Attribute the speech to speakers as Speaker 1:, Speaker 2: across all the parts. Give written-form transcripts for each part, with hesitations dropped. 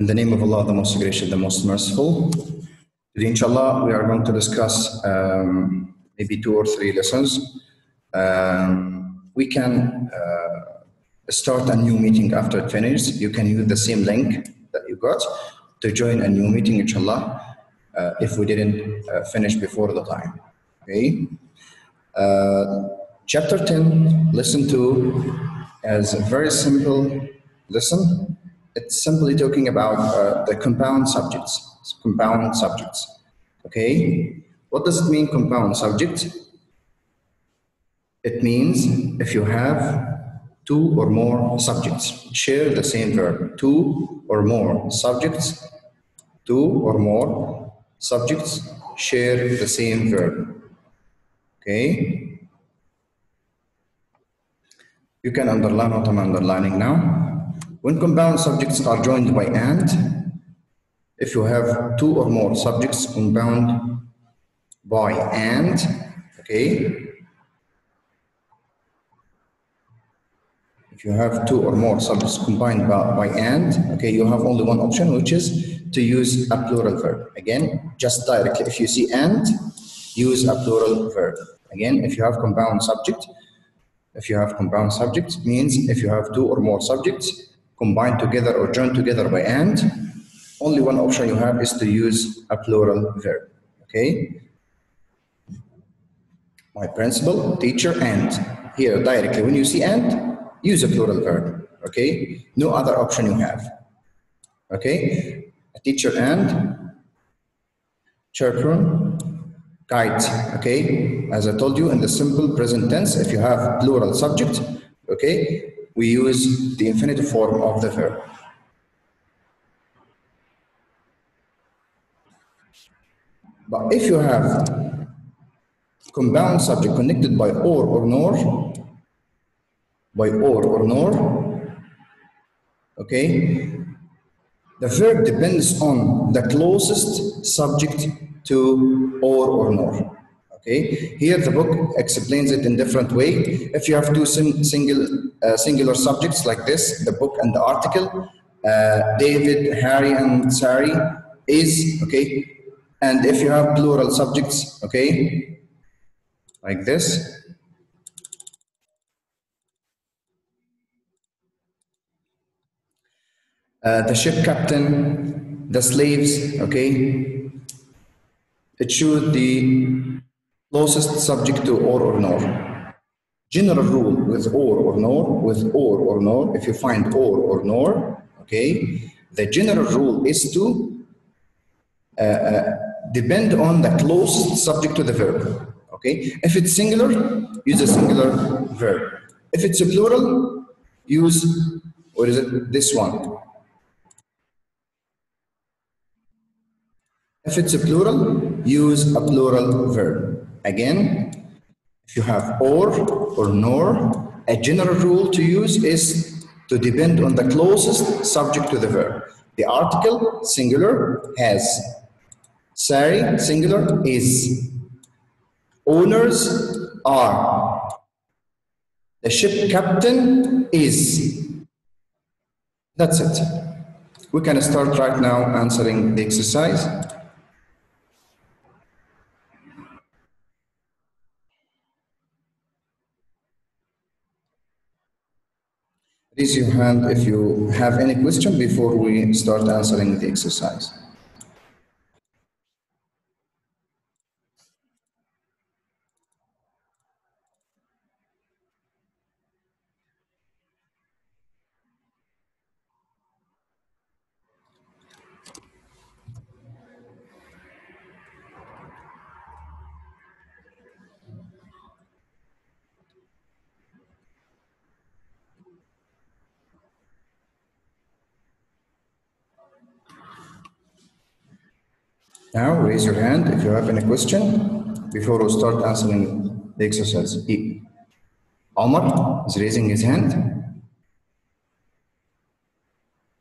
Speaker 1: In the name of Allah, the most gracious, the most merciful. Today, inshallah, we are going to discuss maybe 2 or 3 lessons. We can start a new meeting after it finishes. You can use the same link that you got to join a new meeting, inshallah, if we didn't finish before the time. Okay. Chapter 10, lesson 2, is a very simple lesson. It's simply talking about the compound subjects. Compound subjects. Okay. What does it mean, compound subject? It means if you have 2 or more subjects share the same verb. 2 or more subjects. 2 or more subjects share the same verb. Okay. You can underline what I'm underlining now. When compound subjects are joined by and, if you have 2 or more subjects compound by and, okay. If you have 2 or more subjects combined by and, okay, you have only one option, which is to use a plural verb. Again, just directly, if you see and, use a plural verb. Again, if you have compound subject, means if you have 2 or more subjects combined together or joined together by and, only one option you have is to use a plural verb. Okay. My principal, teacher, and. Here, directly, when you see and, use a plural verb. Okay. No other option you have. Okay. A teacher and chaperone, guide. Okay. As I told you, in the simple present tense, if you have plural subject, okay, we use the infinitive form of the verb. But if you have compound subject connected by or nor, okay, the verb depends on the closest subject to or nor. Okay, here the book explains it in different way. If you have 2 singular subjects like this, the book and the article, David, Harry, and Sari is, okay. And if you have plural subjects, okay, like this, the ship captain, the slaves, okay, it should the closest subject to or nor. General rule with or nor, if you find or nor, okay, the general rule is to depend on the closest subject to the verb. Okay, if it's singular, use a singular verb. If it's a plural, use, what is it, this one. If it's a plural, use a plural verb. Again, if you have or nor, a general rule to use is to depend on the closest subject to the verb. The article, singular, has. Sari, singular, is. Owners are. The ship captain is. That's it. We can start right now answering the exercise. Raise your hand if you have any question before we start answering the exercise. Now, raise your hand if you have any question before we start answering the exercise. Omar is raising his hand.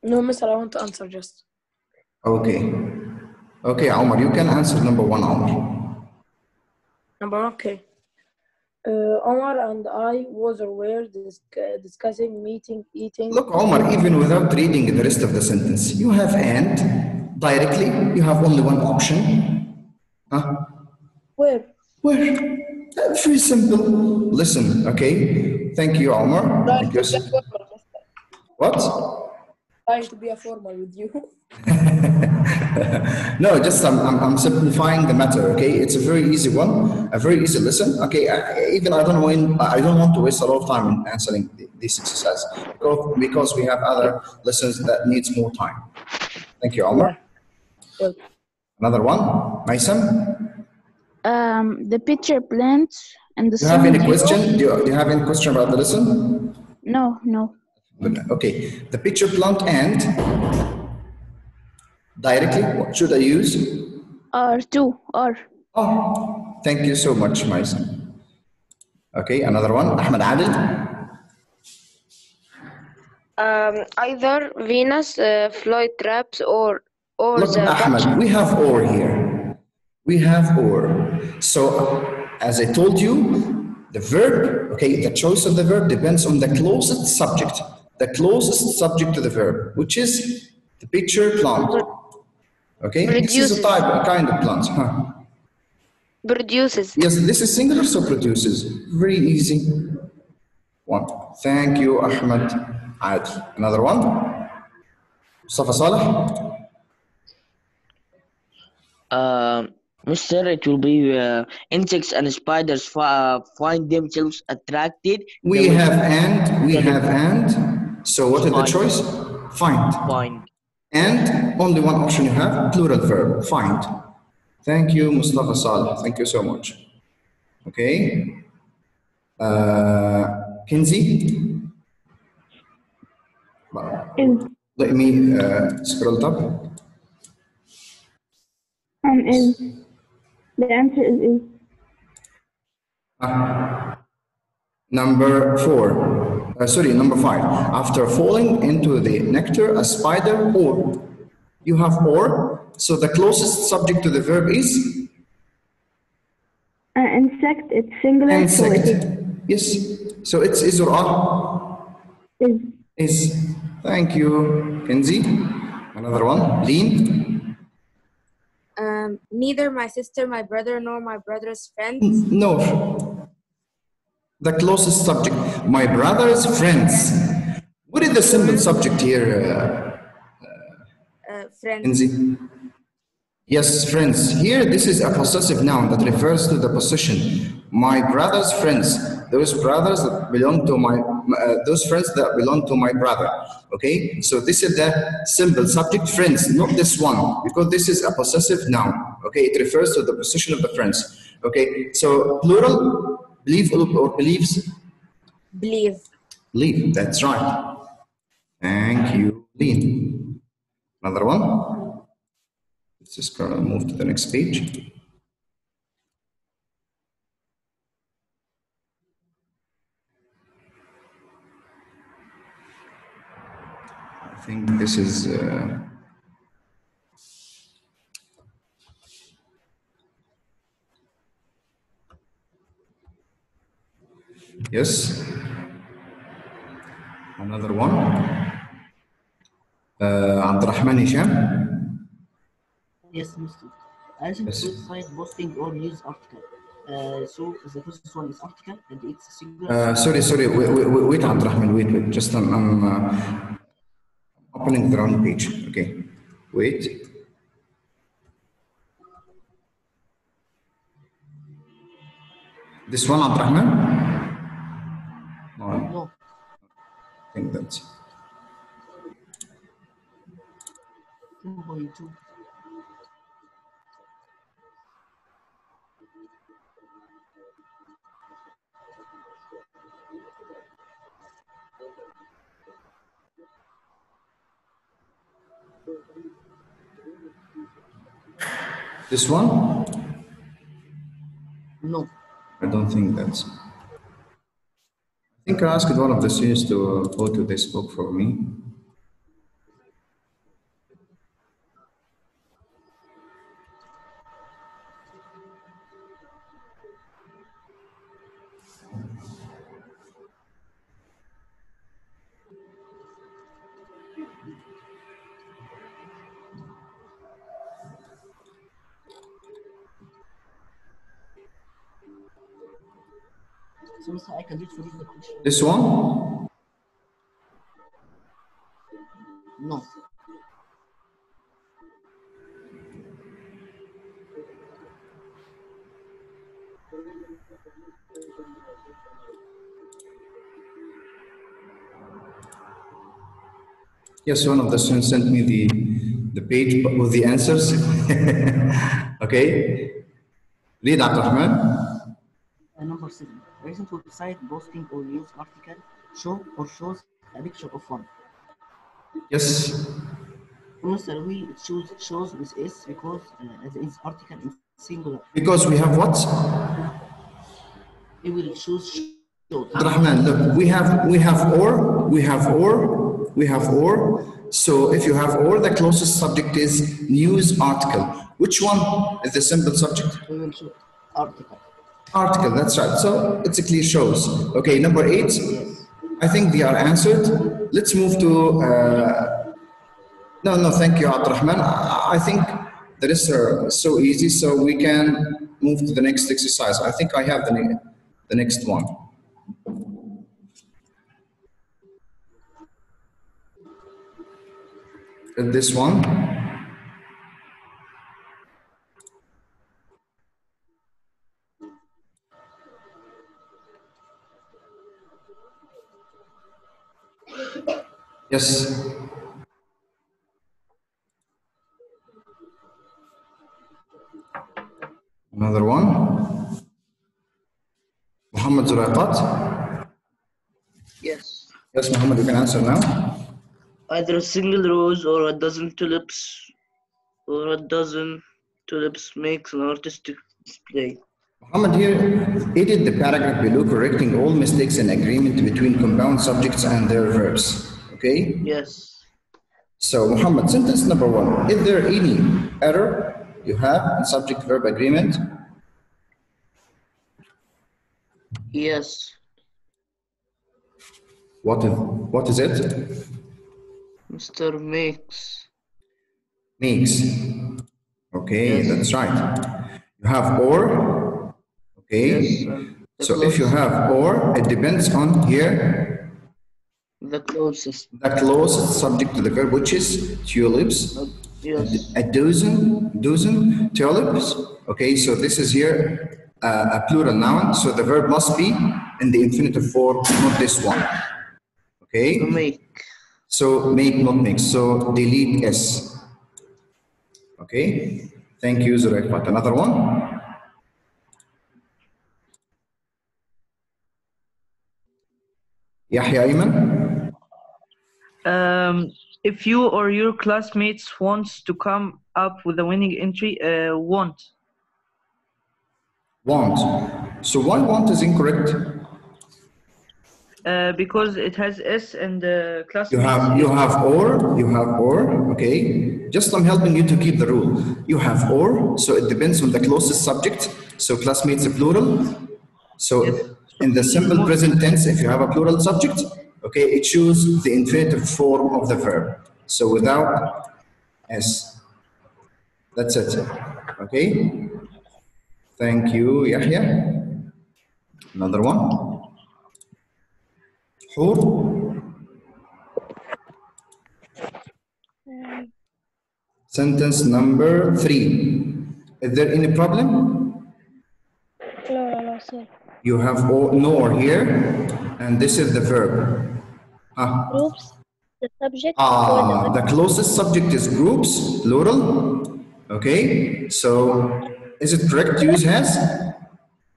Speaker 2: No, Mister, I want to answer just.
Speaker 1: Okay. Okay, Omar, you can answer number 1, Omar.
Speaker 2: Number 1, okay. Omar and I were discussing meeting, eating.
Speaker 1: Look, Omar, even without reading the rest of the sentence, you have and directly, you have only one option. Huh?
Speaker 2: Where?
Speaker 1: Where? Very simple. Listen, okay? Thank you, Omar.
Speaker 2: Trying
Speaker 1: Thank
Speaker 2: to
Speaker 1: you.
Speaker 2: be a formal, mister.
Speaker 1: What?
Speaker 2: Trying to be a formal with you.
Speaker 1: No, just I'm simplifying the matter. Okay, it's a very easy one, a very easy lesson. Okay, even I don't want to waste a lot of time in answering this exercise because we have other lessons that needs more time. Thank you, Omar.
Speaker 2: Yeah. Well,
Speaker 1: Another one, Maisam.
Speaker 3: The picture plants and the
Speaker 1: Do you have
Speaker 3: song
Speaker 1: any
Speaker 3: you.
Speaker 1: question? Do you have any question about the lesson?
Speaker 3: No.
Speaker 1: Okay, the picture plant and directly. What should I use?
Speaker 3: R.
Speaker 1: Oh, thank you so much, Maisam. Okay, another one, Ahmed Adil.
Speaker 4: Either Venus flytraps or
Speaker 1: Look,
Speaker 4: the
Speaker 1: Ahmed, we have or here. We have or. So, as I told you, the verb, okay, the choice of the verb depends on the closest subject. The closest subject to the verb, which is the picture plant. Okay, this is a kind of plant. Huh?
Speaker 4: produces.
Speaker 1: Yes, this is singular, so produces. Very easy. One. Thank you, Ahmed Adil. Another one. Mustafa Saleh.
Speaker 5: Mister, it will be insects and spiders find themselves attracted.
Speaker 1: We have and. So what is the
Speaker 5: Find.
Speaker 1: choice? Find.
Speaker 5: Find.
Speaker 1: And only one option you have, plural verb, find. Thank you, Mustafa Saleh. Thank you so much. Okay. Kinsey. Let me scroll up.
Speaker 3: Is. The answer is.
Speaker 1: Number 5. After falling into the nectar, a spider or. You have or, so the closest subject to the verb is?
Speaker 3: Insect, it's singular.
Speaker 1: Insect.
Speaker 3: So it
Speaker 1: Yes. So it's is or are?
Speaker 3: is.
Speaker 1: Is. Thank you, Kenzie. Another one, Lean.
Speaker 6: Neither my sister, my brother, nor my brother's friends.
Speaker 1: No. The closest subject. My brother's friends. What is the simple subject here,
Speaker 6: Friends.
Speaker 1: Kenzie? Yes, friends. Here, this is a possessive noun that refers to the possession. My brother's friends. Those brothers that belong to those friends that belong to my brother. Okay, so this is the simple subject, friends, not this one, because this is a possessive noun. Okay, it refers to the possession of the friends. Okay, so plural, believe or believes?
Speaker 6: Believe.
Speaker 1: Believe, that's right. Thank you, Lee. Another one. Let's just move to the next page. I think this is yes. Another one. Abdurrahman Hisham.
Speaker 7: Yes, Mr. I think
Speaker 1: Yes.
Speaker 7: website posting or news article. So the first one is article and it's singular.
Speaker 1: Sorry. Wait, Abdurrahman. Wait. Just I'm opening the wrong page. Okay. Wait. This one, Abdurrahman?
Speaker 7: No.
Speaker 1: I think that's.
Speaker 7: 2.2.
Speaker 1: This one?
Speaker 7: No.
Speaker 1: I don't think that's. I think I asked one of the students to go to this book for me.
Speaker 7: So Mr. I can read for you the question.
Speaker 1: This one?
Speaker 7: No.
Speaker 1: Yes, one of the students sent me the page with the answers. Okay. Read, Abdurrahman.
Speaker 7: Number 7. Recent website posting or news article shows a picture of one.
Speaker 1: Yes.
Speaker 7: Mr. We choose shows with S because this article is singular.
Speaker 1: Because we have what?
Speaker 7: We will choose shows.
Speaker 1: Abdurrahman, look, we have or. So if you have or, the closest subject is news article. Which one is the simple subject?
Speaker 7: We will choose article.
Speaker 1: Article, that's right. So it's a clear shows. Okay, number 8.
Speaker 7: Yes.
Speaker 1: I think they are answered. Let's move to. No, thank you, Abdurrahman. I think the rest are so easy, so we can move to the next exercise. I think I have the next one. And this one. Yes. Another one. Muhammad Zuraiqat.
Speaker 5: Yes.
Speaker 1: Yes, Muhammad, you can answer now.
Speaker 5: Either a single rose or a dozen tulips makes an artistic display.
Speaker 1: Muhammad here edit the paragraph below, correcting all mistakes in agreement between compound subjects and their verbs. Okay?
Speaker 5: Yes.
Speaker 1: So, Muhammad, sentence number 1. Is there any error you have in subject-verb agreement?
Speaker 5: Yes.
Speaker 1: What is it?
Speaker 5: Mr. Makes.
Speaker 1: Makes. Okay,
Speaker 5: Yes.
Speaker 1: that's right. You have or. Okay.
Speaker 5: Yes.
Speaker 1: So if you have or, it depends on here
Speaker 5: The closest.
Speaker 1: the closest subject to the verb, which is tulips.
Speaker 5: Yes.
Speaker 1: A dozen tulips. Okay, so this is here a plural noun, so the verb must be in the infinitive form, not this one. Okay,
Speaker 5: To make.
Speaker 1: so make, not make. So delete S. Okay, thank you, Zuraiqat. Another one. Yahya Ayman.
Speaker 8: If you or your classmates wants to come up with a winning entry, want.
Speaker 1: Want. So why want is incorrect?
Speaker 8: Because it has S and classmates.
Speaker 1: You have or, okay. Just I'm helping you to keep the rule. You have or, so it depends on the closest subject. So classmates are plural. So in the simple present tense, if you have a plural subject, okay, it chooses the infinitive form of the verb. So without S. That's it. Okay. Thank you, Yahya. Another one. Hur. Sentence number 3. Is there any problem?
Speaker 3: No, sir.
Speaker 1: You have nor here, and this is the verb.
Speaker 3: Groups, the subject.
Speaker 1: The closest subject is groups, plural. Okay, so is it correct to use has?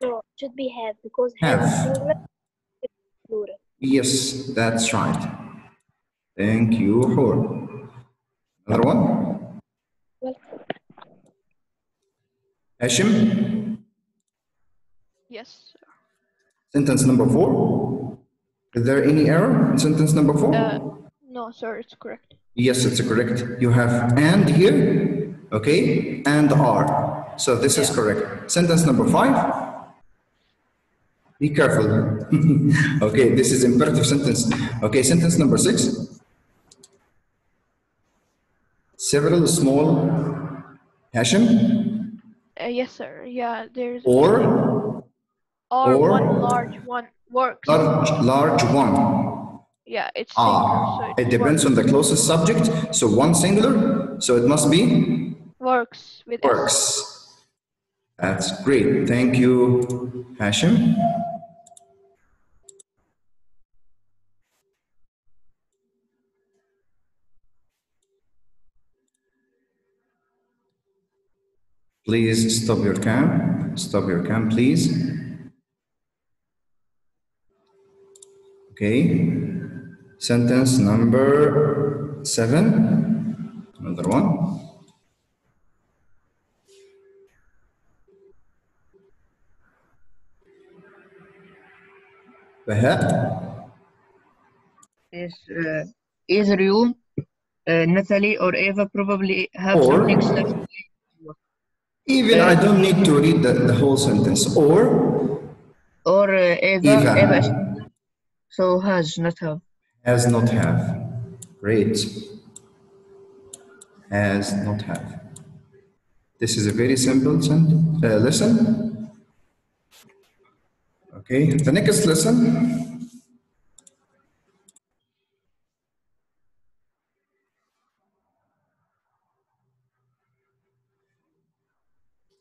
Speaker 3: No, it should be have because
Speaker 1: Have.
Speaker 3: is plural.
Speaker 1: Yes, that's right. Thank you, Hur. Another one?
Speaker 3: Welcome.
Speaker 1: Hashim?
Speaker 9: Yes, sir.
Speaker 1: Sentence number 4. Is there any error in sentence number 4?
Speaker 9: No, sir, it's correct.
Speaker 1: Yes, it's correct. You have and here, okay, and are. So this is correct. Sentence number 5. Be careful. Okay, this is imperative sentence. Okay, sentence number 6. Several small Hashim
Speaker 9: Yes, sir. Yeah, there's
Speaker 1: or
Speaker 9: Or
Speaker 1: Or
Speaker 9: one large one works.
Speaker 1: large one.
Speaker 9: Yeah, it's singular, so
Speaker 1: It depends on the closest subject. So one singular, so it must be
Speaker 9: works with S.
Speaker 1: works. That's great. Thank you, Hashim. Please stop your cam. Stop your cam, please. Okay. Sentence number 7. Another one. Baha.
Speaker 8: Yes, either you, Natalie, or Eva probably have
Speaker 1: Or-
Speaker 8: some links left.
Speaker 1: Even I don't need to read the whole sentence. Or
Speaker 8: Eva.
Speaker 1: Eva.
Speaker 8: So has, not have.
Speaker 1: Has not have. Great. Has not have. This is a very simple lesson. Okay, the next lesson.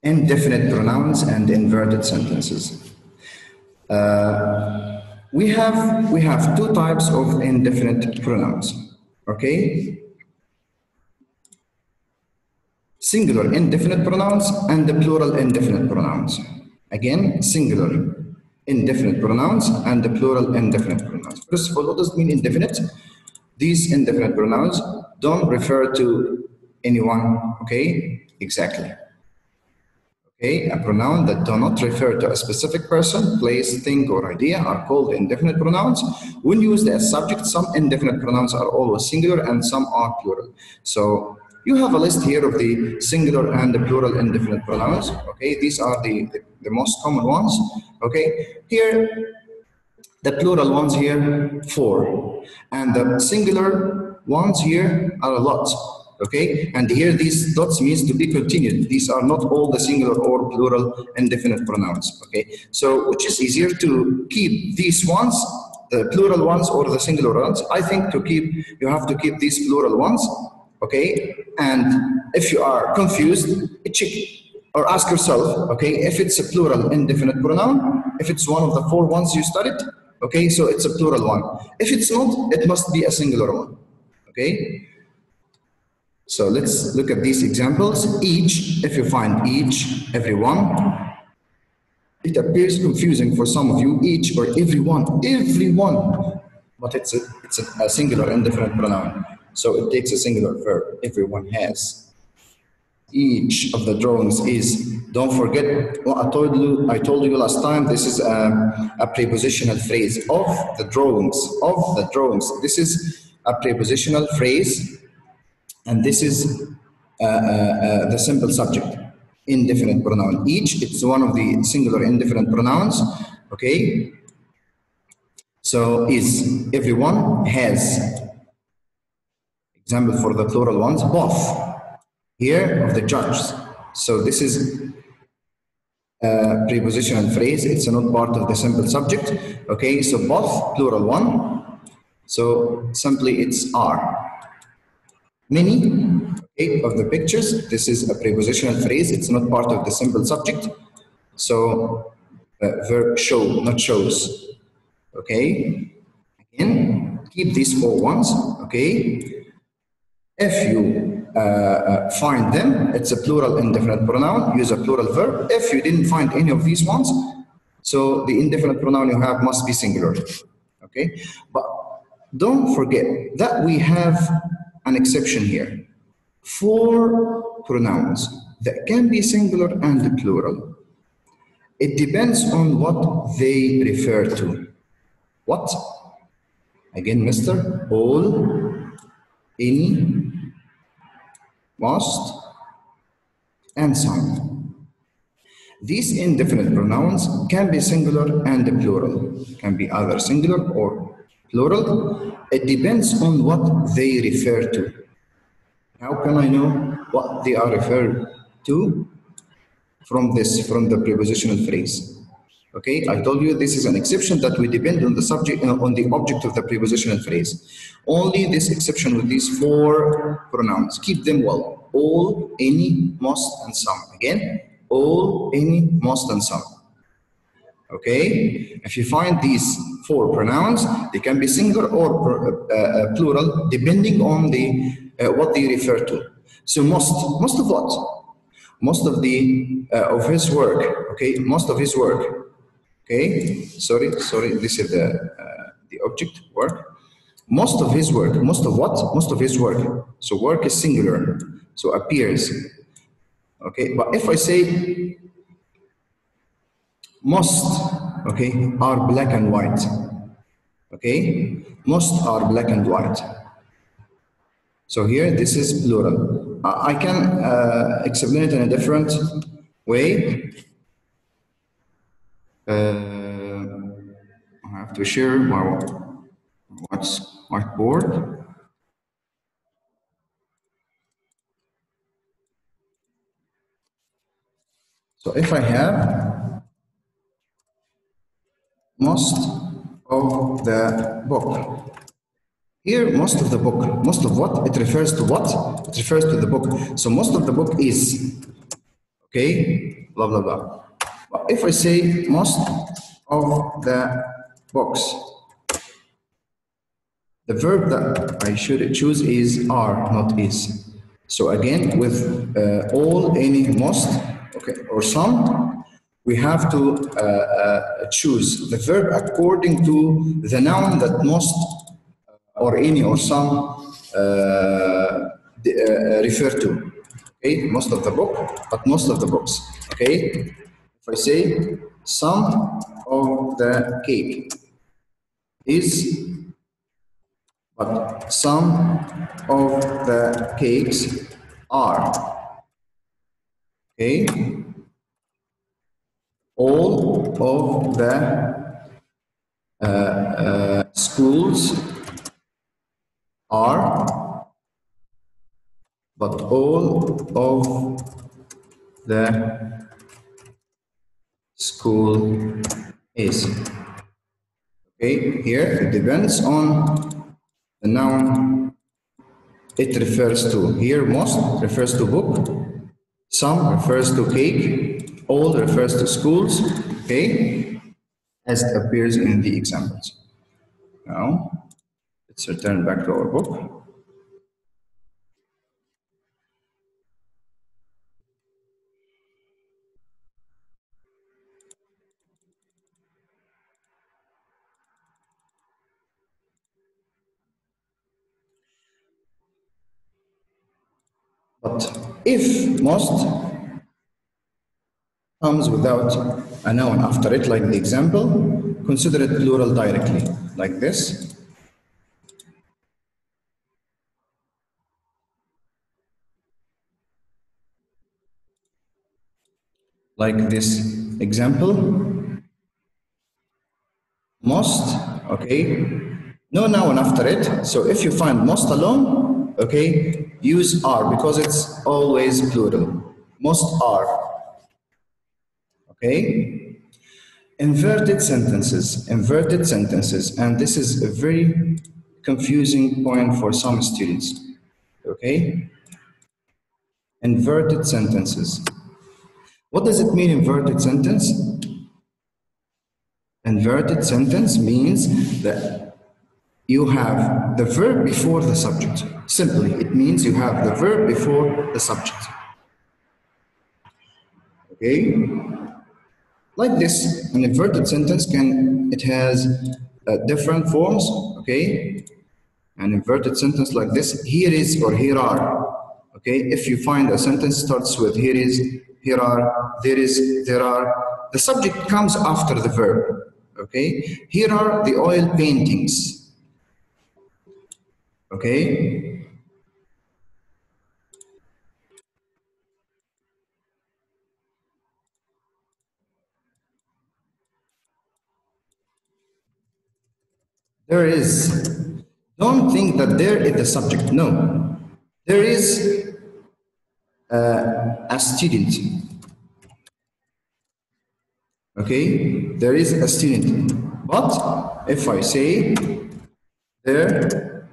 Speaker 1: Indefinite pronouns and inverted sentences. We have two types of indefinite pronouns. Okay, singular indefinite pronouns and the plural indefinite pronouns. Again, singular indefinite pronouns and the plural indefinite pronouns. First of all, what does it mean indefinite? These indefinite pronouns don't refer to anyone. Okay, exactly. Okay, a pronoun that do not refer to a specific person, place, thing, or idea are called indefinite pronouns. When used as subject, some indefinite pronouns are always singular and some are plural. So you have a list here of the singular and the plural indefinite pronouns. Okay, these are the most common ones. Okay, here the plural ones here 4, and the singular ones here are a lot. Okay, and here these dots means to be continued. These are not all the singular or plural indefinite pronouns. Okay, so which is easier to keep these ones, the plural ones or the singular ones? I think you have to keep these plural ones. Okay, and if you are confused, check or ask yourself, okay, if it's a plural indefinite pronoun, if it's one of the 4 ones you studied, okay, so it's a plural one. If it's not, it must be a singular one. Okay. So let's look at these examples. Each, if you find each, everyone, it appears confusing for some of you, each or everyone, but it's a singular indefinite pronoun. So it takes a singular verb, everyone has. Each of the drawings is, don't forget what I told you last time, this is a prepositional phrase, of the drawings. This is a prepositional phrase. And this is the simple subject, indefinite pronoun. Each, it's one of the singular indefinite pronouns, okay? So is, everyone has. Example for the plural ones, both. Here of the judges. So this is a prepositional phrase, it's not part of the simple subject, okay? So both, plural one. So simply it's are. Many, okay, of the pictures, this is a prepositional phrase, it's not part of the simple subject. So verb show, not shows. Okay, again, keep these 4 ones. Okay, if you find them, it's a plural indefinite pronoun, use a plural verb. If you didn't find any of these ones, so the indefinite pronoun you have must be singular. Okay, but don't forget that we have an exception here. 4 pronouns that can be singular and plural. It depends on what they refer to. What? Again, Mr. All, any, most, and some. These indefinite pronouns can be singular and plural. Can be either singular or plural. It depends on what they refer to. How can I know what they are referred to? From the prepositional phrase. Okay, I told you this is an exception that we depend on the subject, on the object of the prepositional phrase. Only this exception with these 4 pronouns. Keep them well. All, any, most, and some. Again, all, any, most, and some. Okay, if you find these 4 pronouns, they can be singular or plural, depending on the what they refer to. So most of what? Most of the of his work. Okay, most of his work. Okay, sorry, this is the object, work. Most of his work, most of what? Most of his work. So work is singular, so appears. Okay, but if I say most, okay, are black and white. Okay, most are black and white. So here, this is plural. I can explain it in a different way. I have to share my whiteboard. So if I have most of the book, here most of the book, most of what? It refers to what? It refers to the book. So most of the book is, okay, blah, blah, blah. But if I say most of the books, the verb that I should choose is are, not is. So again, with all, any, most, okay, or some, we have to choose the verb according to the noun that most or any or some refer to. Okay, most of the book, but most of the books. Okay, if I say some of the cake is, but some of the cakes are. Okay, all of the schools are, but all of the school is. Okay, here it depends on the noun it refers to. Here most refers to book, some refers to cake, all refers to schools, okay, as it appears in the examples. Now, let's return back to our book. But if most comes without a noun after it, like the example, consider it plural directly, like this. Like this example. Most, okay, no noun after it. So if you find most alone, okay, use are because it's always plural. Most are. Okay, inverted sentences, and this is a very confusing point for some students. Okay, inverted sentences. What does it mean, inverted sentence? Inverted sentence means that you have the verb before the subject. Simply, it means you have the verb before the subject. Okay? Like this, an inverted sentence it has different forms, okay? An inverted sentence like this, here is or here are, okay? If you find a sentence starts with here is, here are, there is, there are, the subject comes after the verb, okay? Here are the oil paintings, okay? There is. Don't think that there is the subject. No. There is a student. Okay, there is a student. But if I say there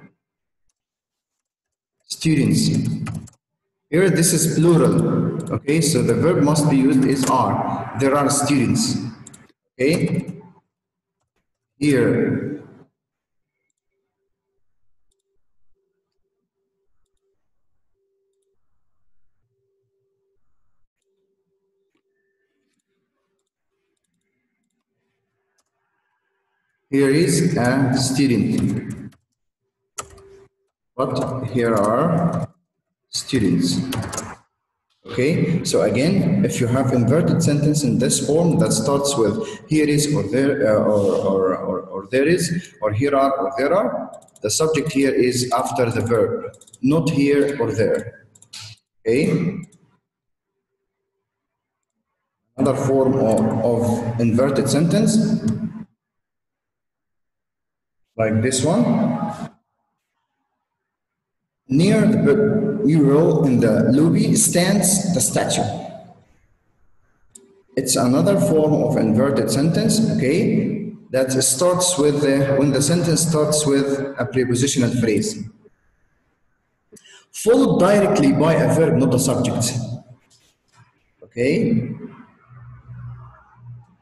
Speaker 1: students, here this is plural. Okay, so the verb must be used is are. There are students. Okay, here is a student, but here are students. Okay, so again, if you have inverted sentence in this form that starts with here is or there or there is or here are or there are, the subject here is after the verb, not here or there. Okay. Another form of inverted sentence, like this one. Near the mural in the lobby stands the statue. It's another form of inverted sentence, okay, that starts with when the sentence starts with a prepositional phrase, followed directly by a verb, not a subject. Okay.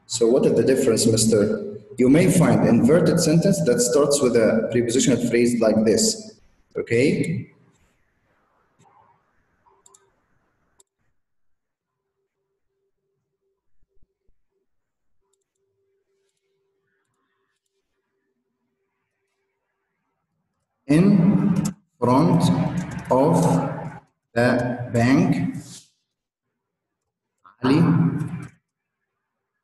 Speaker 1: So what is the difference, mister? You may find inverted sentence that starts with a prepositional phrase like this. Okay. In front of the bank, Ali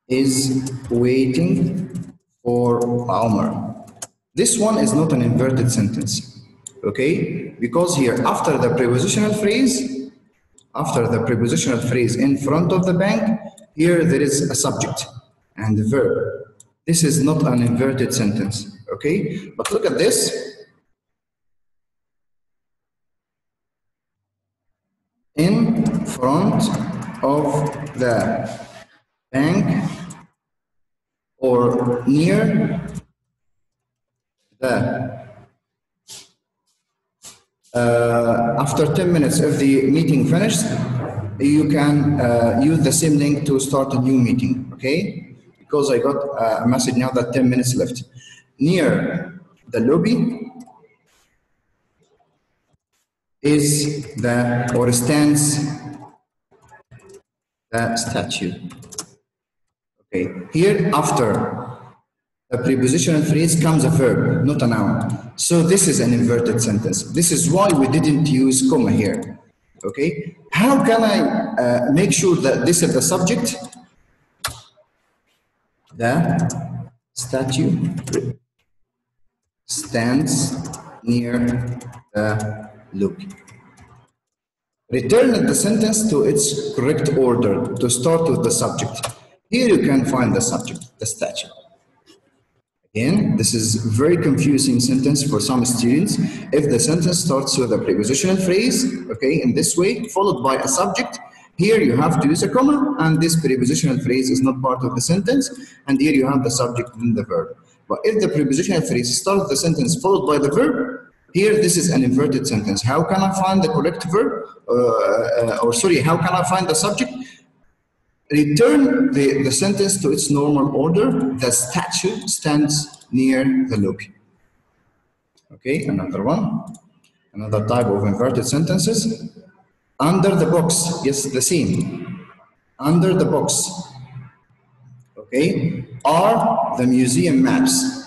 Speaker 1: is waiting for Omar. This one is not an inverted sentence, okay? Because here, after the prepositional phrase in front of the bank, here there is a subject and the verb. This is not an inverted sentence, okay? But look at this. In front of the bank or near the after 10 minutes if the meeting finished, you can use the same link to start a new meeting, okay? Because I got a message now that 10 minutes left. Near the lobby is the or stands the statue. Okay, here after a prepositional phrase comes a verb, not a noun. So this is an inverted sentence. This is why we didn't use comma here. Okay, how can I make sure that this is the subject? The statue stands near the lobby. Return the sentence to its correct order to start with the subject. Here you can find the subject, the statue. Again, this is a very confusing sentence for some students. If the sentence starts with a prepositional phrase, okay, in this way, followed by a subject, here you have to use a comma, and this prepositional phrase is not part of the sentence, and here you have the subject and the verb. But if the prepositional phrase starts the sentence followed by the verb, here this is an inverted sentence. How can I find the correct verb? How can I find the subject? Return the sentence to its normal order. The statue stands near the lobby. Okay, another one. Another type of inverted sentences. Under the box, yes, the same. Under the box, okay, are the museum maps.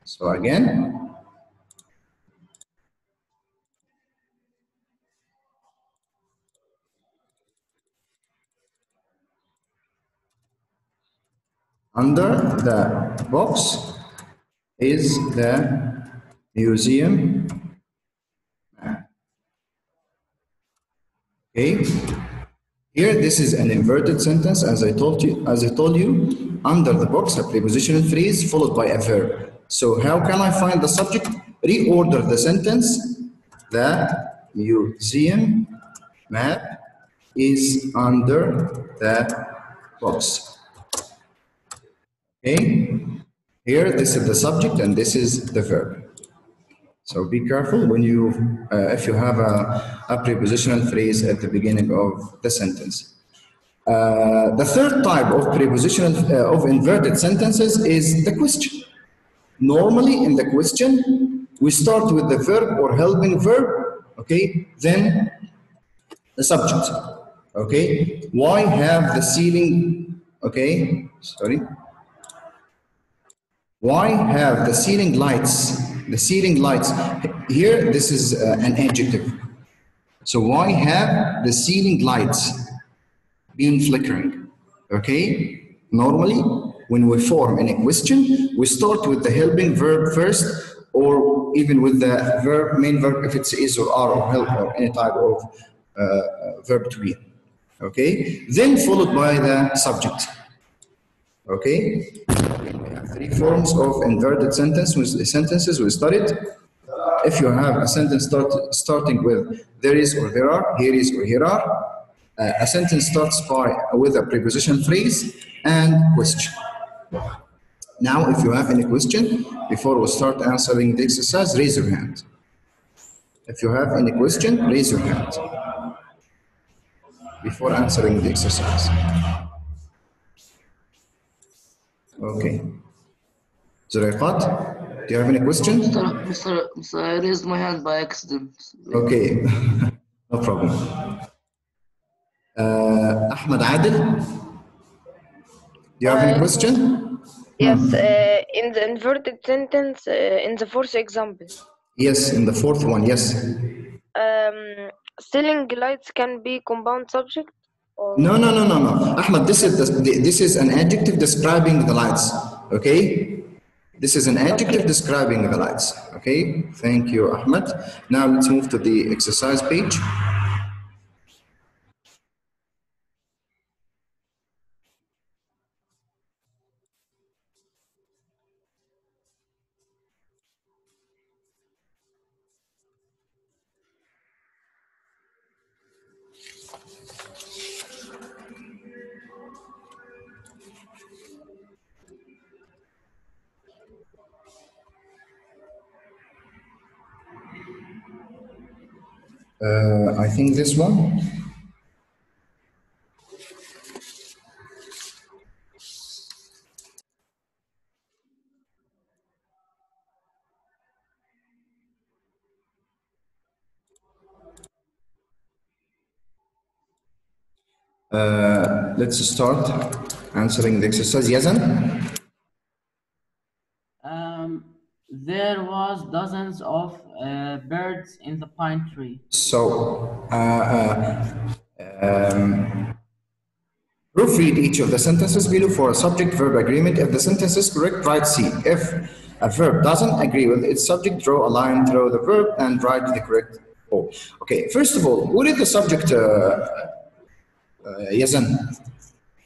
Speaker 1: So again, under the box is the museum map. Okay. Here, this is an inverted sentence, as I told you. Under the box, a prepositional phrase followed by a verb. So, how can I find the subject? Reorder the sentence. The museum map is under the box. Okay? Here, this is the subject and this is the verb. So be careful when you, if you have a prepositional phrase at the beginning of the sentence. The third type of prepositional, of inverted sentences is the question. Normally in the question, we start with the verb or helping verb, okay, then the subject, okay. Why have the ceiling, okay, sorry. Why have the ceiling lights, here this is an adjective. So why have the ceiling lights been flickering? Okay, normally when we form in a question, we start with the helping verb first, or even with the verb, main verb if it's is or are or help or any type of verb to be. Okay, then followed by the subject. Okay, we have three forms of inverted sentences we studied. If you have a sentence starting with there is or there are, here is or here are, a sentence starts with a preposition phrase and question. Now, if you have any question, before we start answering the exercise, raise your hand. If you have any question, raise your hand before answering the exercise. Okay. Zuraiqat, do you have any question?
Speaker 7: Mr. I raised my hand by accident.
Speaker 1: Okay, no problem. Ahmed Adil, do you have any question?
Speaker 4: Yes, in the inverted sentence, in the fourth example.
Speaker 1: Yes, in the fourth one, yes.
Speaker 4: Ceiling lights can be compound subject? Or?
Speaker 1: No. Ahmed, this is an adjective describing the lights, okay? This is an adjective describing the lights, okay? Thank you, Ahmed. Now let's move to the exercise page. I think this one. Let's start answering the exercise. Yazan?
Speaker 10: There was dozens of birds in the pine tree.
Speaker 1: So, proofread each of the sentences below for a subject-verb agreement. If the sentence is correct, write C. If a verb doesn't agree with its subject, draw a line through the verb and write the correct O. Okay, first of all, what is the subject, Yazan?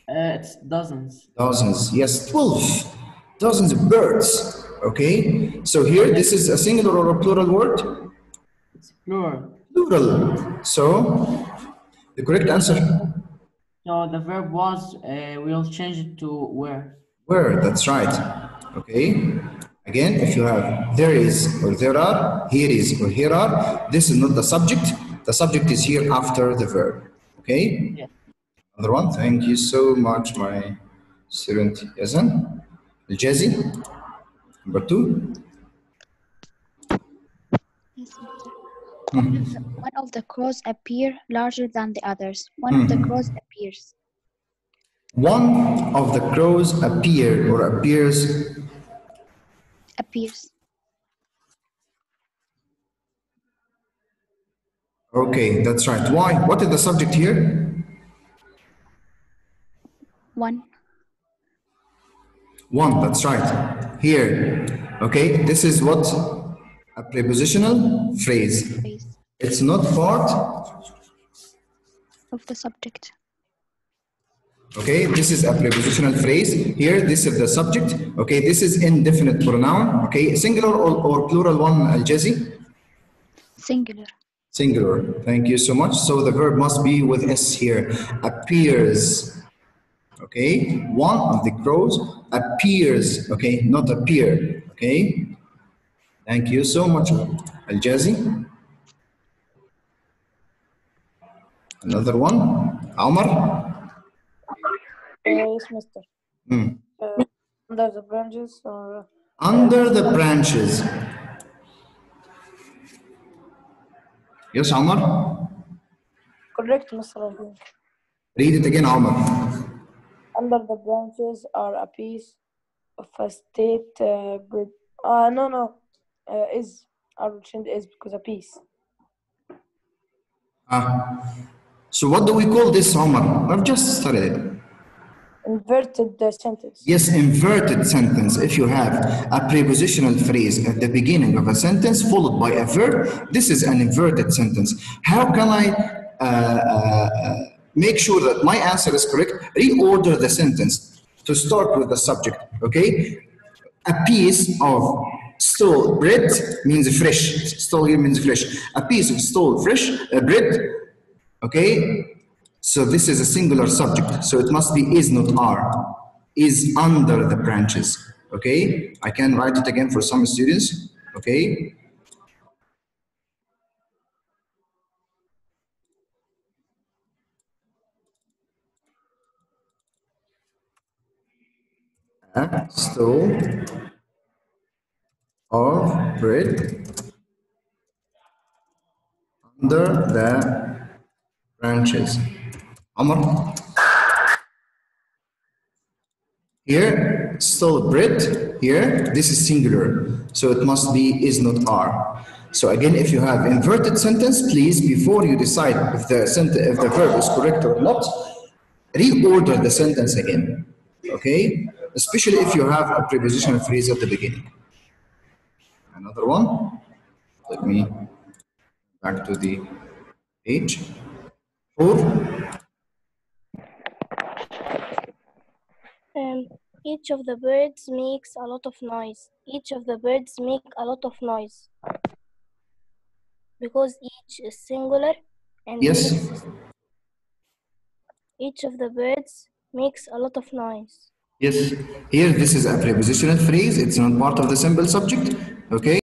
Speaker 10: It's dozens.
Speaker 1: Dozens, yes, 12. Dozens of birds. Okay, so here this is a singular or a plural word?
Speaker 10: It's plural.
Speaker 1: Plural. So, the correct answer?
Speaker 10: So the verb was, we'll change it to were.
Speaker 1: Were, that's right. Okay, again, if you have there is or there are, here is or here are, this is not the subject. The subject is here after the verb. Okay?
Speaker 10: Yes.
Speaker 1: Another one, thank you so much, my student Yazan. Al-Jazi? Number 2.
Speaker 11: Yes, one of the crows appear larger than the others. One of the crows appears.
Speaker 1: One of the crows appear or appears.
Speaker 11: Appears.
Speaker 1: Okay, that's right. Why? What is the subject here?
Speaker 11: One.
Speaker 1: One, that's right. Here. Okay, this is what? A prepositional phrase. It's not part
Speaker 11: of the subject.
Speaker 1: Okay, this is a prepositional phrase. Here, this is the subject. Okay, this is indefinite pronoun. Okay, singular or plural one, Al-Jazi?
Speaker 11: Singular.
Speaker 1: Singular. Thank you so much. So the verb must be with S here. Appears. Okay, one of the crows appears. Okay, not appear. Okay, thank you so much, Al-Jazi. Another one, Omar.
Speaker 2: Yes, mister.
Speaker 1: Hmm.
Speaker 2: Under the branches or
Speaker 1: Under the branches. Yes, Omar.
Speaker 2: correct, Mr. Rahim.
Speaker 1: Read it again, Omar.
Speaker 2: Under the branches are a piece of a state bread. No. Is. I will change is because a piece.
Speaker 1: So what do we call this, Omar? I've just studied it.
Speaker 2: Inverted sentence.
Speaker 1: Yes, inverted sentence. If you have a prepositional phrase at the beginning of a sentence followed by a verb, this is an inverted sentence. How can I make sure that my answer is correct? Reorder the sentence to start with the subject, okay? A piece of stole bread means fresh. Stole here means fresh. A piece of stole fresh bread, okay? So this is a singular subject, so it must be is, not are. Is under the branches, okay? I can write it again for some students, okay? A stole of bread under the branches. Amr? Here, stole bread, here, this is singular. So it must be is, not are. So again, if you have inverted sentence, please, before you decide if the verb is correct or not, reorder the sentence again, okay? Especially if you have a prepositional phrase at the beginning. Another one, let me back to the page. 4.
Speaker 3: Each of the birds makes a lot of noise. Each of the birds make a lot of noise. Because each is singular and
Speaker 1: yes.
Speaker 3: Each of the birds makes a lot of noise.
Speaker 1: Yes. Here this is a prepositional phrase. It's not part of the simple subject. Okay.